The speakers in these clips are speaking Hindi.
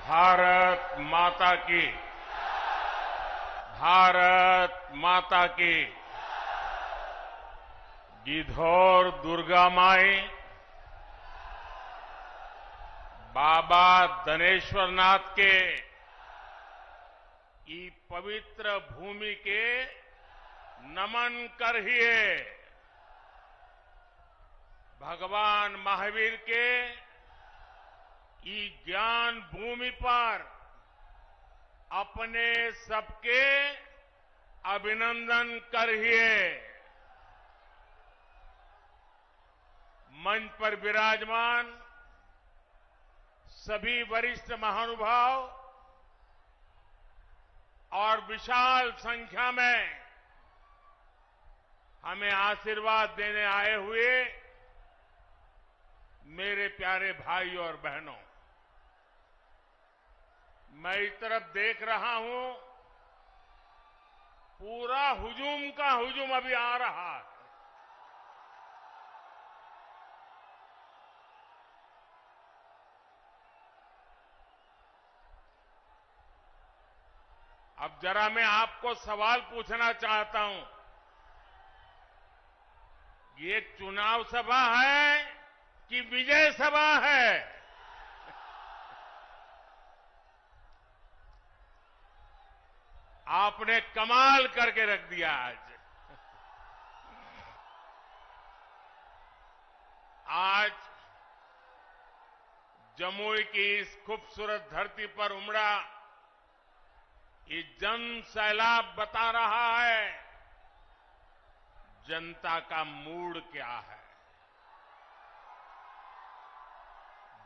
भारत माता की, भारत माता की। गिद्धौर दुर्गा माई, बाबा धनेश्वर नाथ के ई पवित्र भूमि के नमन करिए। भगवान महावीर के ई ज्ञान भूमि पर अपने सबके अभिनंदन करिए। मंच पर विराजमान सभी वरिष्ठ महानुभाव और विशाल संख्या में हमें आशीर्वाद देने आए हुए मेरे प्यारे भाई और बहनों, मैं इस तरफ देख रहा हूं, पूरा हुजूम का हुजूम अभी आ रहा है। अब जरा मैं आपको सवाल पूछना चाहता हूं, ये चुनाव सभा है कि विजय सभा है? आपने कमाल करके रख दिया आज। आज जमुई की इस खूबसूरत धरती पर उमड़ा ये जन सैलाब बता रहा है जनता का मूड क्या है।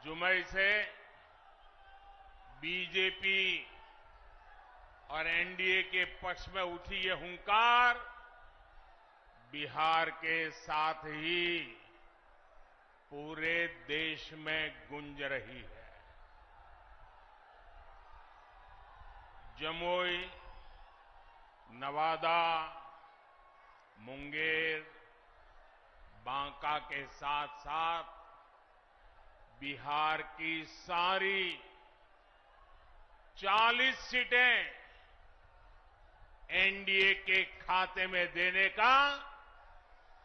जुमई से बीजेपी और एनडीए के पक्ष में उठी ये हुंकार बिहार के साथ ही पूरे देश में गूंज रही है। जमुई, नवादा, मुंगेर, बांका के साथ साथ बिहार की सारी 40 सीटें एनडीए के खाते में देने का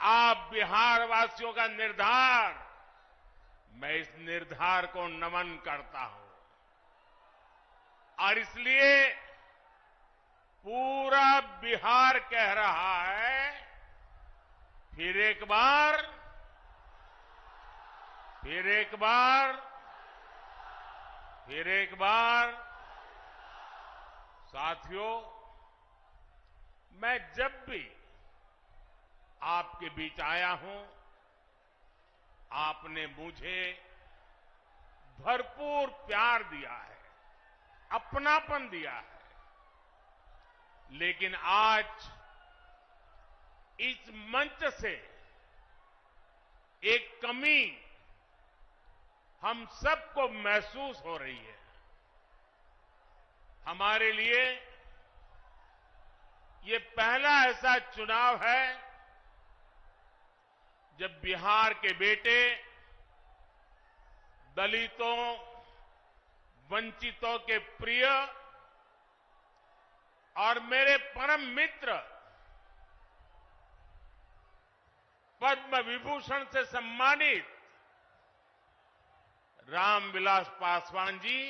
आप बिहार वासियों का निर्धार, मैं इस निर्धार को नमन करता हूं। और इसलिए पूरा बिहार कह रहा है, फिर एक बार, फिर एक बार, फिर एक बार। साथियों, मैं जब भी आपके बीच आया हूं, आपने मुझे भरपूर प्यार दिया है, अपनापन दिया है। लेकिन आज इस मंच से एक कमी हम सबको महसूस हो रही है। हमारे लिए ये पहला ऐसा चुनाव है जब बिहार के बेटे दलितों, वंचितों के प्रिय और मेरे परम मित्र पद्म विभूषण से सम्मानित रामविलास पासवान जी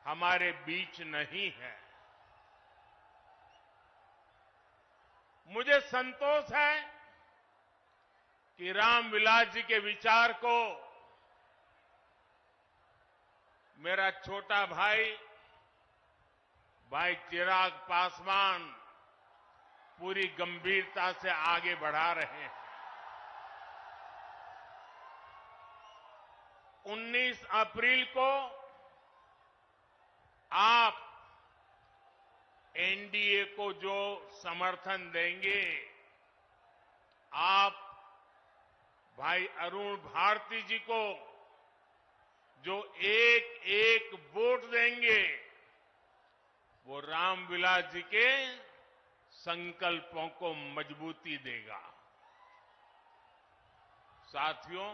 हमारे बीच नहीं है। मुझे संतोष है कि रामविलास जी के विचार को मेरा छोटा भाई चिराग पासवान पूरी गंभीरता से आगे बढ़ा रहे हैं। 19 अप्रैल को आप एनडीए को जो समर्थन देंगे, आप भाई अरुण भारती जी को जो एक एक वोट देंगे, वो रामविलास जी के संकल्पों को मजबूती देगा। साथियों,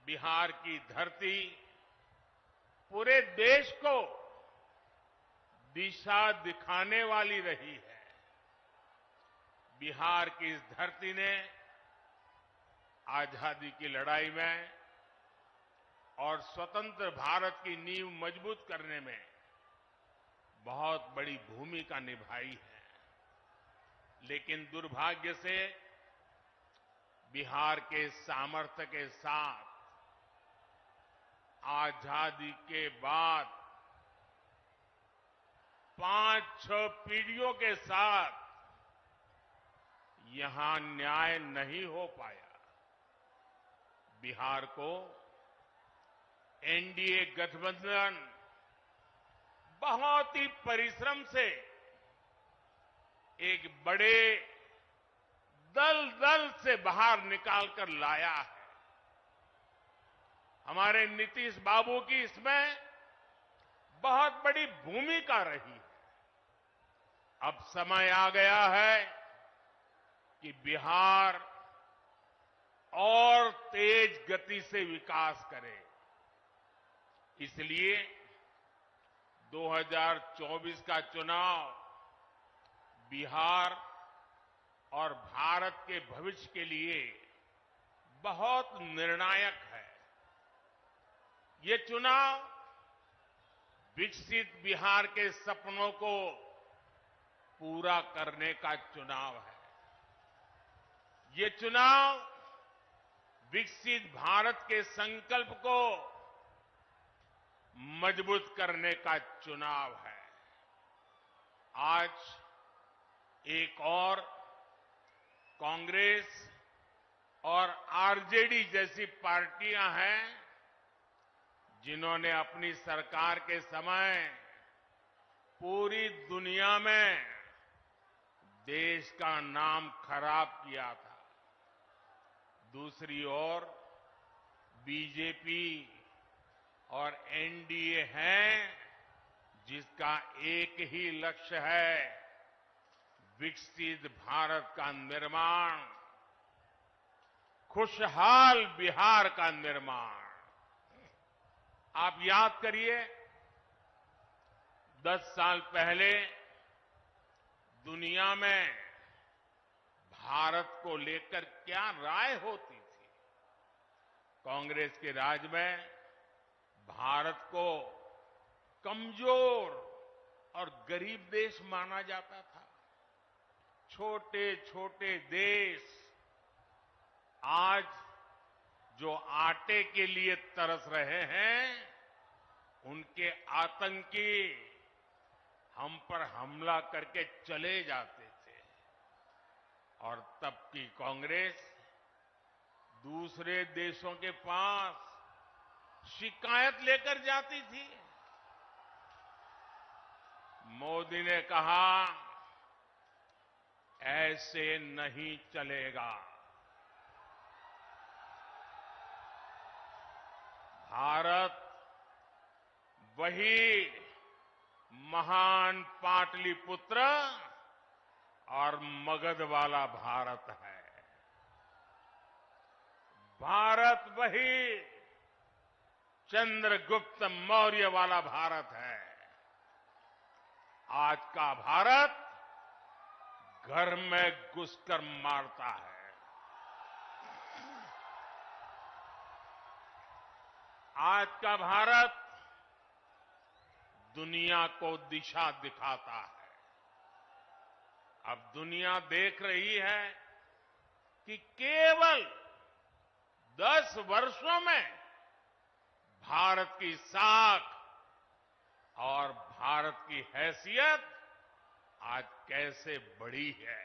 बिहार की धरती पूरे देश को दिशा दिखाने वाली रही है। बिहार की इस धरती ने आजादी की लड़ाई में और स्वतंत्र भारत की नींव मजबूत करने में बहुत बड़ी भूमिका निभाई है। लेकिन दुर्भाग्य से बिहार के सामर्थ्य के साथ आजादी के बाद 5-6 पीढ़ियों के साथ यहां न्याय नहीं हो पाया। बिहार को एनडीए गठबंधन बहुत ही परिश्रम से एक बड़े दल से बाहर निकालकर लाया है। हमारे नीतीश बाबू की इसमें बहुत बड़ी भूमिका रही है। अब समय आ गया है कि बिहार और तेज गति से विकास करे। इसलिए 2024 का चुनाव बिहार और भारत के भविष्य के लिए बहुत निर्णायक है। ये चुनाव विकसित बिहार के सपनों को पूरा करने का चुनाव है। ये चुनाव विकसित भारत के संकल्प को मजबूत करने का चुनाव है। आज एक और कांग्रेस और आरजेडी जैसी पार्टियां हैं जिन्होंने अपनी सरकार के समय पूरी दुनिया में देश का नाम खराब किया था। दूसरी ओर बीजेपी और एनडीए है जिसका एक ही लक्ष्य है, विकसित भारत का निर्माण, खुशहाल बिहार का निर्माण। आप याद करिए 10 साल पहले दुनिया में भारत को लेकर क्या राय होती थी। कांग्रेस के राज में भारत को कमजोर और गरीब देश माना जाता था। छोटे छोटे देश आज जो आटे के लिए तरस रहे हैं, उनके आतंकी हम पर हमला करके चले जाते थे। और तब की कांग्रेस दूसरे देशों के पास शिकायत लेकर जाती थी। मोदी ने कहा, ऐसे नहीं चलेगा। भारत वही महान पाटलिपुत्र और मगध वाला भारत है। भारत वही चंद्रगुप्त मौर्य वाला भारत है। आज का भारत घर में घुसकर मारता है। आज का भारत दुनिया को दिशा दिखाता है। अब दुनिया देख रही है कि केवल 10 वर्षों में भारत की साख और भारत की हैसियत आज कैसे बढ़ी है।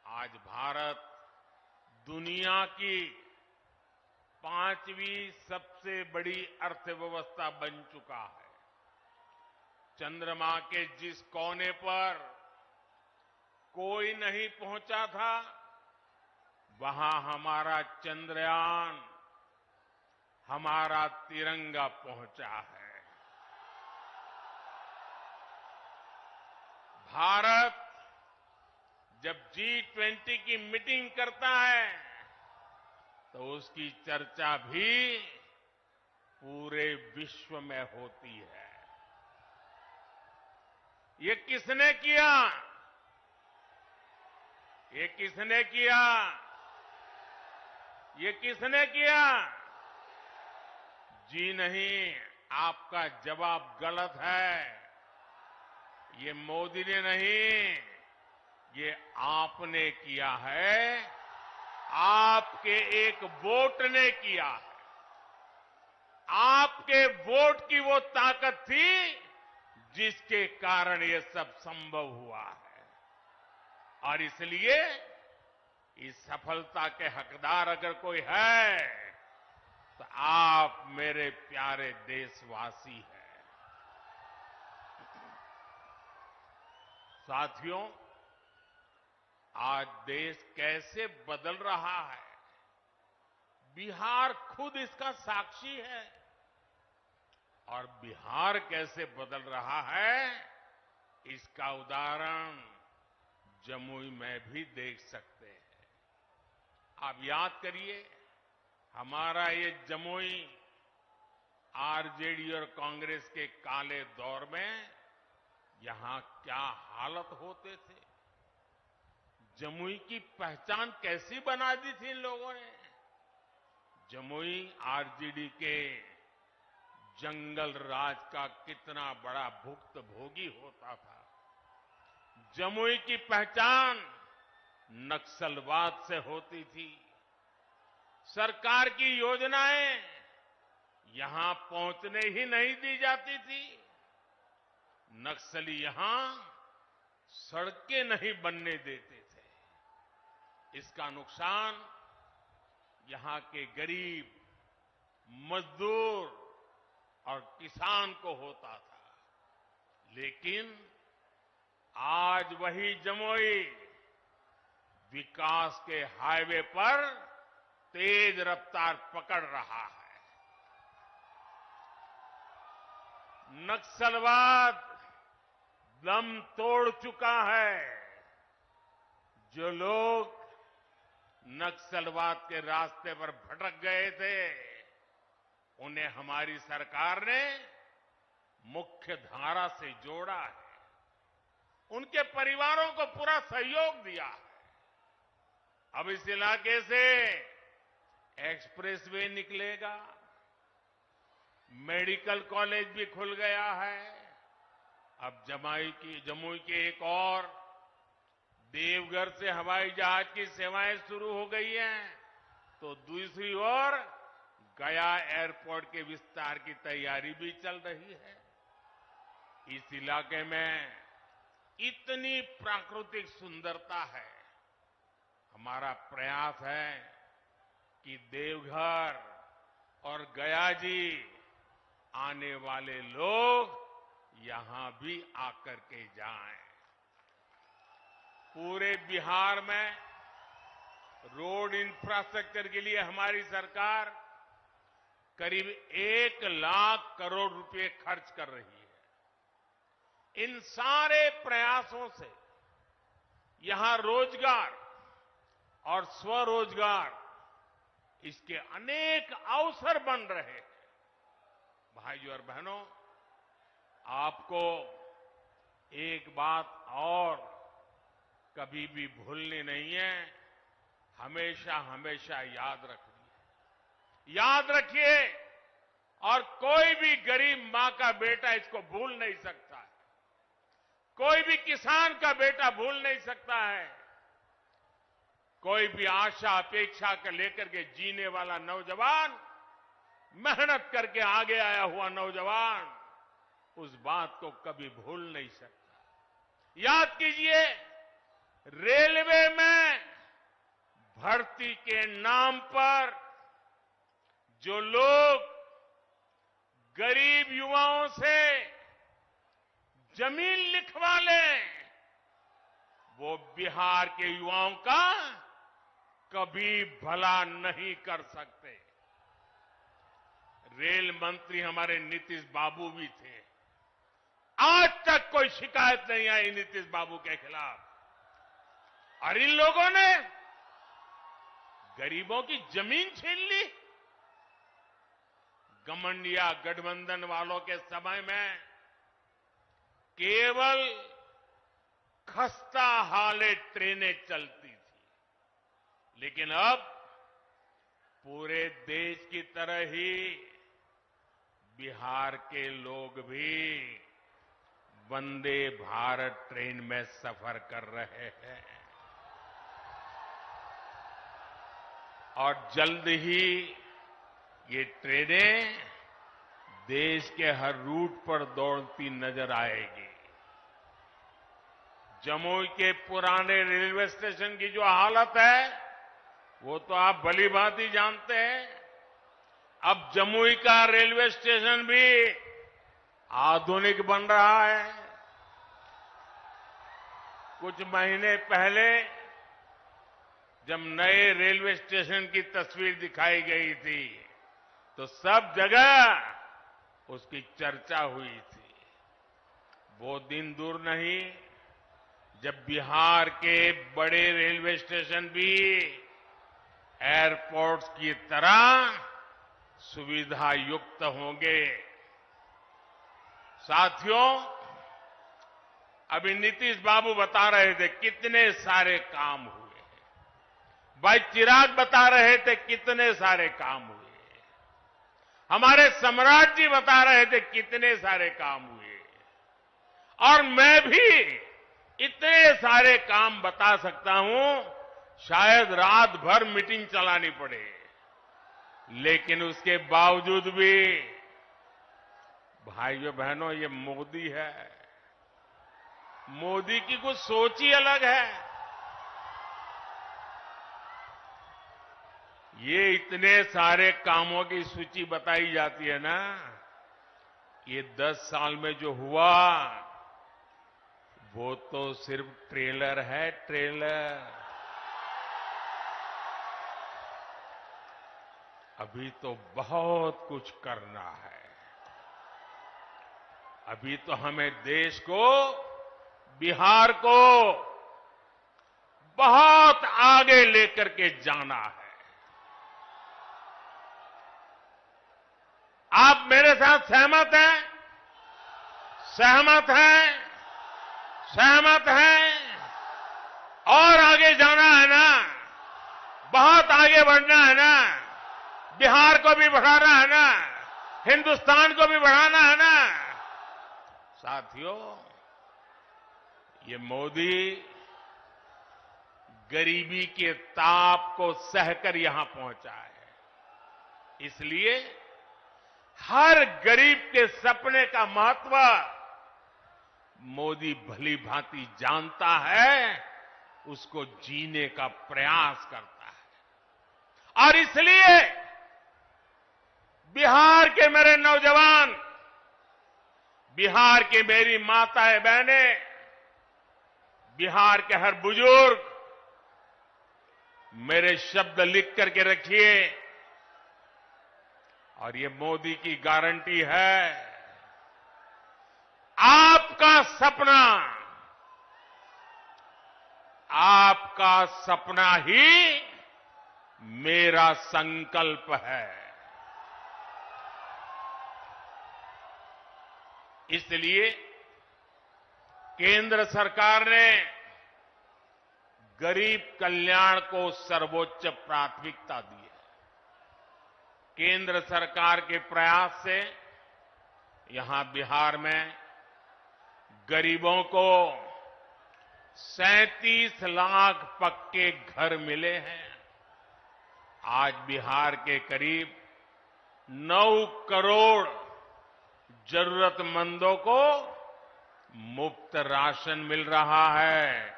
आज भारत दुनिया की 5वीं सबसे बड़ी अर्थव्यवस्था बन चुका है। चंद्रमा के जिस कोने पर कोई नहीं पहुंचा था, वहां हमारा चंद्रयान, हमारा तिरंगा पहुंचा है। भारत जब G20 की मीटिंग करता है तो उसकी चर्चा भी पूरे विश्व में होती है। ये किसने किया? ये किसने किया? ये किसने किया? जी नहीं, आपका जवाब गलत है। ये मोदी ने नहीं, ये आपने किया है। आपके एक वोट ने किया है। आपके वोट की वो ताकत थी जिसके कारण ये सब संभव हुआ है। और इसलिए इस सफलता के हकदार अगर कोई है तो आप मेरे प्यारे देशवासी हैं। साथियों, आज देश कैसे बदल रहा है, बिहार खुद इसका साक्षी है। और बिहार कैसे बदल रहा है, इसका उदाहरण जमुई में भी देख सकते हैं। आप याद करिए, हमारा ये जमुई आरजेडी और कांग्रेस के काले दौर में यहां क्या हालत होते थे। जमुई की पहचान कैसी बना दी थी इन लोगों ने। जमुई आरजेडी के जंगल राज का कितना बड़ा भुक्तभोगी होता था। जमुई की पहचान नक्सलवाद से होती थी। सरकार की योजनाएं यहां पहुंचने ही नहीं दी जाती थी। नक्सली यहां सड़कें नहीं बनने देते थे। इसका नुकसान यहां के गरीब, मजदूर और किसान को होता था। लेकिन आज वही जमुई विकास के हाईवे पर तेज रफ्तार पकड़ रहा है। नक्सलवाद दम तोड़ चुका है। जो लोग नक्सलवाद के रास्ते पर भटक गए थे, उन्हें हमारी सरकार ने मुख्य धारा से जोड़ा है। उनके परिवारों को पूरा सहयोग दिया है। अब इस इलाके से एक्सप्रेसवे निकलेगा, मेडिकल कॉलेज भी खुल गया है। अब जमुई के एक और देवघर से हवाई जहाज की सेवाएं शुरू हो गई हैं, तो दूसरी ओर गया एयरपोर्ट के विस्तार की तैयारी भी चल रही है। इस इलाके में इतनी प्राकृतिक सुंदरता है। हमारा प्रयास है कि देवघर और गया जी आने वाले लोग यहां भी आकर के जाएं। पूरे बिहार में रोड इंफ्रास्ट्रक्चर के लिए हमारी सरकार करीब 1 लाख करोड़ रुपए खर्च कर रही है। इन सारे प्रयासों से यहां रोजगार और स्वरोजगार, इसके अनेक अवसर बन रहे हैं। भाइयों और बहनों, आपको एक बात और कभी भी भूलनी नहीं है, हमेशा हमेशा याद रखनी है। याद रखिए, और कोई भी गरीब मां का बेटा इसको भूल नहीं सकता है। कोई भी किसान का बेटा भूल नहीं सकता है। कोई भी आशा अपेक्षा के लेकर के जीने वाला नौजवान, मेहनत करके आगे आया हुआ नौजवान, उस बात को कभी भूल नहीं सकता। याद कीजिए, रेलवे में भर्ती के नाम पर जो लोग गरीब युवाओं से जमीन लिखवा लें, वो बिहार के युवाओं का कभी भला नहीं कर सकते। रेल मंत्री हमारे नीतीश बाबू भी थे। आज तक कोई शिकायत नहीं आई नीतीश बाबू के खिलाफ। और इन लोगों ने गरीबों की जमीन छीन ली। घमंड या गठबंधन वालों के समय में केवल खस्ता हाले ट्रेनें चलती थी, लेकिन अब पूरे देश की तरह ही बिहार के लोग भी वंदे भारत ट्रेन में सफर कर रहे हैं और जल्द ही ये ट्रेनें देश के हर रूट पर दौड़ती नजर आएगी। जमुई के पुराने रेलवे स्टेशन की जो हालत है वो तो आप भली भांति जानते हैं। अब जमुई का रेलवे स्टेशन भी आधुनिक बन रहा है। कुछ महीने पहले जब नए रेलवे स्टेशन की तस्वीर दिखाई गई थी तो सब जगह उसकी चर्चा हुई थी। वो दिन दूर नहीं जब बिहार के बड़े रेलवे स्टेशन भी एयरपोर्ट्स की तरह सुविधा युक्त होंगे। साथियों, अभी नीतीश बाबू बता रहे थे कितने सारे काम हुए, भाई चिराग बता रहे थे कितने सारे काम हुए, हमारे सम्राट जी बता रहे थे कितने सारे काम हुए, और मैं भी इतने सारे काम बता सकता हूं, शायद रात भर मीटिंग चलानी पड़े, लेकिन उसके बावजूद भी भाइयों बहनों ये मोदी है। मोदी की कुछ सोच ही अलग है। ये इतने सारे कामों की सूची बताई जाती है ना, ये 10 साल में जो हुआ वो तो सिर्फ ट्रेलर है, ट्रेलर। अभी तो बहुत कुछ करना है। अभी तो हमें देश को, बिहार को बहुत आगे लेकर के जाना है। आप मेरे साथ सहमत हैं? सहमत हैं? सहमत हैं? और आगे जाना है ना, बहुत आगे बढ़ना है ना, बिहार को भी बढ़ाना है ना, हिंदुस्तान को भी बढ़ाना है ना। साथियों, ये मोदी गरीबी के ताप को सहकर यहां पहुंचा है। इसलिए हर गरीब के सपने का महत्व मोदी भली भांति जानता है, उसको जीने का प्रयास करता है। और इसलिए बिहार के मेरे नौजवान, बिहार की मेरी माताएं बहनें, बिहार के हर बुजुर्ग, मेरे शब्द लिख करके रखिए, और ये मोदी की गारंटी है। आपका सपना, आपका सपना ही मेरा संकल्प है। इसलिए केंद्र सरकार ने गरीब कल्याण को सर्वोच्च प्राथमिकता दी है। केंद्र सरकार के प्रयास से यहां बिहार में गरीबों को 37 लाख पक्के घर मिले हैं। आज बिहार के करीब 9 करोड़ जरूरतमंदों को मुफ्त राशन मिल रहा है,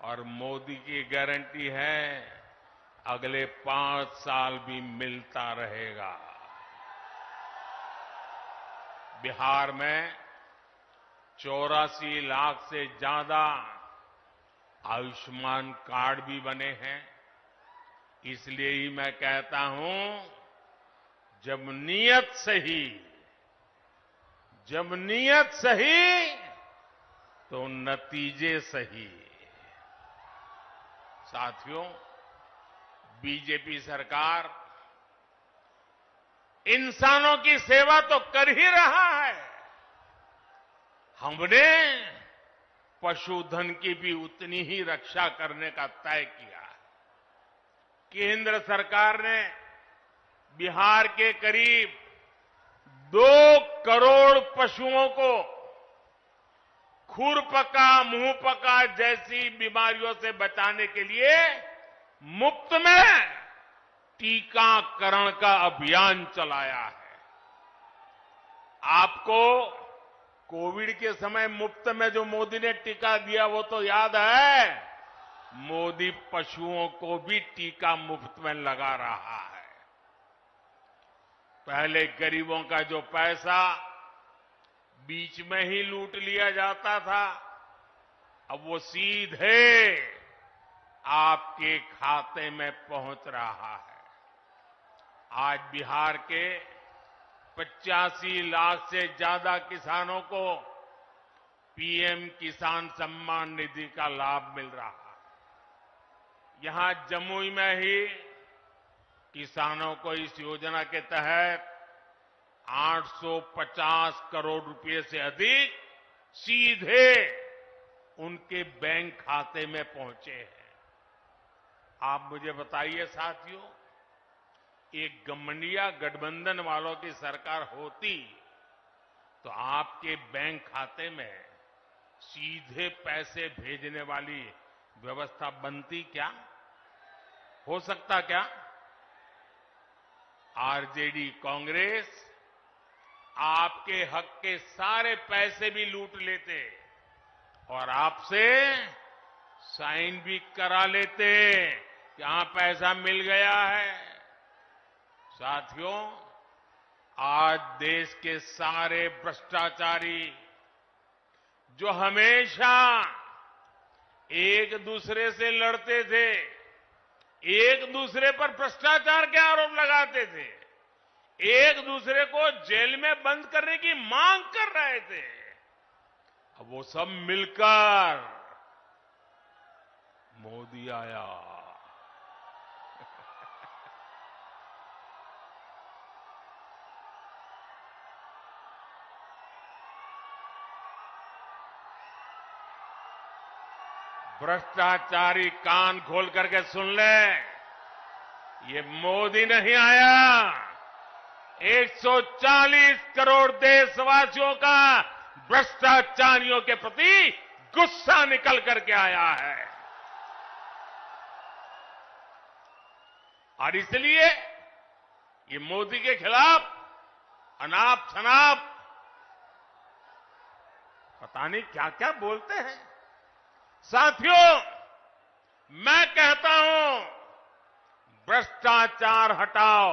और मोदी की गारंटी है अगले 5 साल भी मिलता रहेगा। बिहार में 84 लाख से ज्यादा आयुष्मान कार्ड भी बने हैं। इसलिए ही मैं कहता हूं, जब नीयत सही तो नतीजे सही। साथियों, बीजेपी सरकार इंसानों की सेवा तो कर ही रहा है, हमने पशुधन की भी उतनी ही रक्षा करने का तय किया है। केंद्र सरकार ने बिहार के करीब 2 करोड़ पशुओं को खुरपका, मुंहपका जैसी बीमारियों से बचाने के लिए मुफ्त में टीकाकरण का अभियान चलाया है। आपको कोविड के समय मुफ्त में जो मोदी ने टीका दिया वो तो याद है। मोदी पशुओं को भी टीका मुफ्त में लगा रहा है। पहले गरीबों का जो पैसा बीच में ही लूट लिया जाता था, अब वो सीधे आपके खाते में पहुंच रहा है। आज बिहार के 85 लाख से ज्यादा किसानों को पीएम किसान सम्मान निधि का लाभ मिल रहा है। यहां जमुई में ही किसानों को इस योजना के तहत 850 करोड़ रुपए से अधिक सीधे उनके बैंक खाते में पहुंचे हैं। आप मुझे बताइए साथियों, एक गठबंधन गठबंधन वालों की सरकार होती तो आपके बैंक खाते में सीधे पैसे भेजने वाली व्यवस्था बनती क्या? हो सकता क्या? आरजेडी कांग्रेस आपके हक के सारे पैसे भी लूट लेते और आपसे साइन भी करा लेते कि हां पैसा मिल गया है। साथियों, आज देश के सारे भ्रष्टाचारी जो हमेशा एक दूसरे से लड़ते थे, एक दूसरे पर भ्रष्टाचार के आरोप लगाते थे, एक दूसरे को जेल में बंद करने की मांग कर रहे थे, अब वो सब मिलकर मोदी आया। भ्रष्टाचारी कान खोल करके सुन ले, ये मोदी नहीं आया, 140 करोड़ देशवासियों का भ्रष्टाचारियों के प्रति गुस्सा निकल करके आया है। और इसलिए ये मोदी के खिलाफ अनाप शनाप पता नहीं क्या क्या बोलते हैं। साथियों, मैं कहता हूं भ्रष्टाचार हटाओ।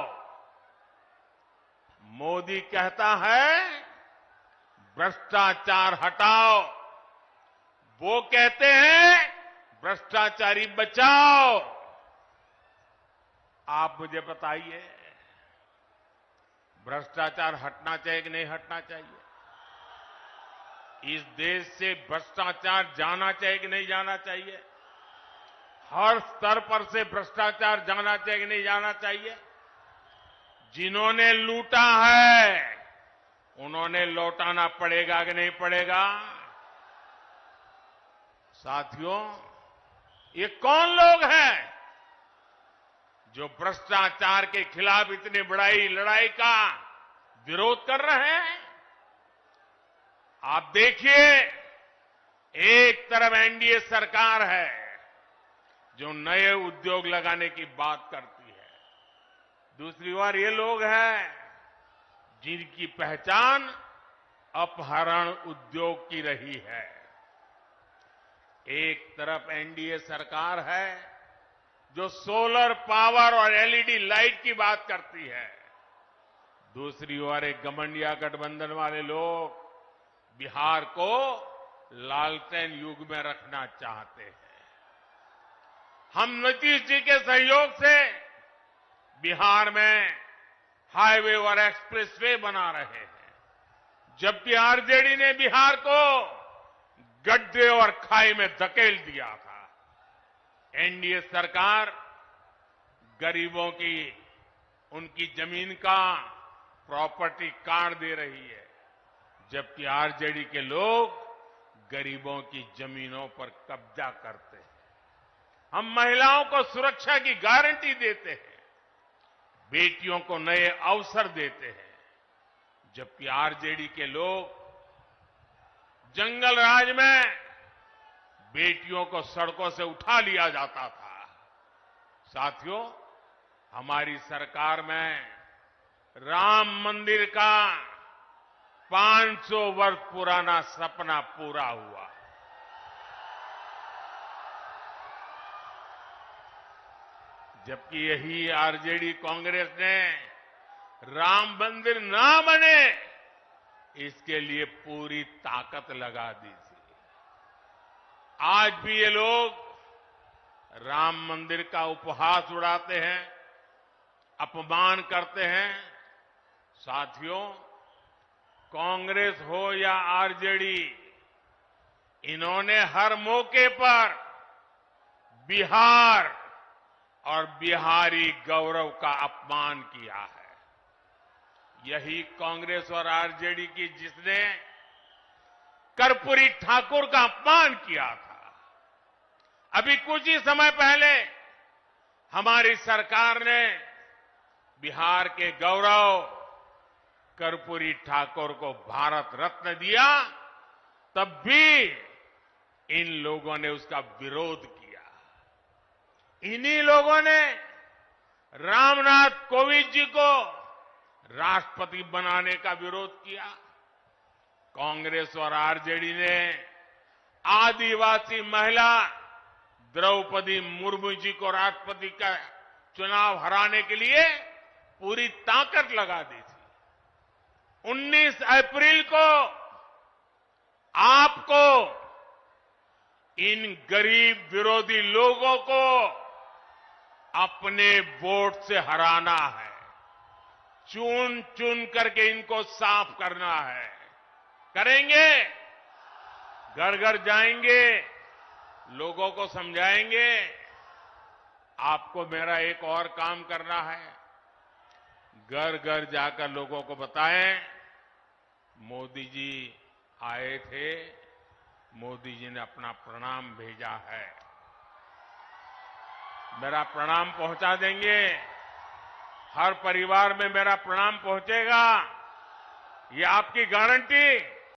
मोदी कहता है भ्रष्टाचार हटाओ, वो कहते हैं भ्रष्टाचारी बचाओ। आप मुझे बताइए, भ्रष्टाचार हटना चाहिए कि नहीं हटना चाहिए? इस देश से भ्रष्टाचार जाना चाहिए कि नहीं जाना चाहिए? हर स्तर पर से भ्रष्टाचार जाना चाहिए कि नहीं जाना चाहिए? जिन्होंने लूटा है उन्होंने लौटाना पड़ेगा कि नहीं पड़ेगा? साथियों, ये कौन लोग हैं जो भ्रष्टाचार के खिलाफ इतनी बड़ी लड़ाई का विरोध कर रहे हैं? आप देखिए, एक तरफ एनडीए सरकार है जो नए उद्योग लगाने की बात करती है, दूसरी ओर ये लोग हैं जिनकी पहचान अपहरण उद्योग की रही है। एक तरफ एनडीए सरकार है जो सोलर पावर और एलईडी लाइट की बात करती है, दूसरी ओर एक गठबंधन गठबंधन वाले लोग बिहार को लालटेन युग में रखना चाहते हैं। हम नीतीश जी के सहयोग से बिहार में हाईवे और एक्सप्रेसवे बना रहे हैं, जबकि आरजेडी ने बिहार को गड्ढे और खाई में धकेल दिया था। एनडीए सरकार गरीबों की उनकी जमीन का प्रॉपर्टी कार्ड दे रही है, जबकि आरजेडी के लोग गरीबों की जमीनों पर कब्जा करते हैं। हम महिलाओं को सुरक्षा की गारंटी देते हैं, बेटियों को नए अवसर देते हैं, जबकि आरजेडी के लोग जंगल राज में बेटियों को सड़कों से उठा लिया जाता था। साथियों, हमारी सरकार में राम मंदिर का 500 वर्ष पुराना सपना पूरा हुआ। जबकि यही आरजेडी कांग्रेस ने राम मंदिर ना बने इसके लिए पूरी ताकत लगा दी थी। आज भी ये लोग राम मंदिर का उपहास उड़ाते हैं, अपमान करते हैं। साथियों, कांग्रेस हो या आरजेडी, इन्होंने हर मौके पर बिहार और बिहारी गौरव का अपमान किया है। यही कांग्रेस और आरजेडी की जिसने कर्पूरी ठाकुर का अपमान किया था। अभी कुछ ही समय पहले हमारी सरकार ने बिहार के गौरव कर्पूरी ठाकुर को भारत रत्न दिया, तब भी इन लोगों ने उसका विरोध किया। इन्हीं लोगों ने रामनाथ कोविंद जी को राष्ट्रपति बनाने का विरोध किया। कांग्रेस और आरजेडी ने आदिवासी महिला द्रौपदी मुर्मू जी को राष्ट्रपति का चुनाव हराने के लिए पूरी ताकत लगा दी थी। 19 अप्रैल को आपको इन गरीब विरोधी लोगों को अपने वोट से हराना है। चुन चुन करके इनको साफ करना है। करेंगे, घर घर जाएंगे, लोगों को समझाएंगे। आपको मेरा एक और काम करना है, घर घर जाकर लोगों को बताएं, मोदी जी आए थे, मोदी जी ने अपना प्रणाम भेजा है। मेरा प्रणाम पहुंचा देंगे, हर परिवार में मेरा प्रणाम पहुंचेगा, ये आपकी गारंटी।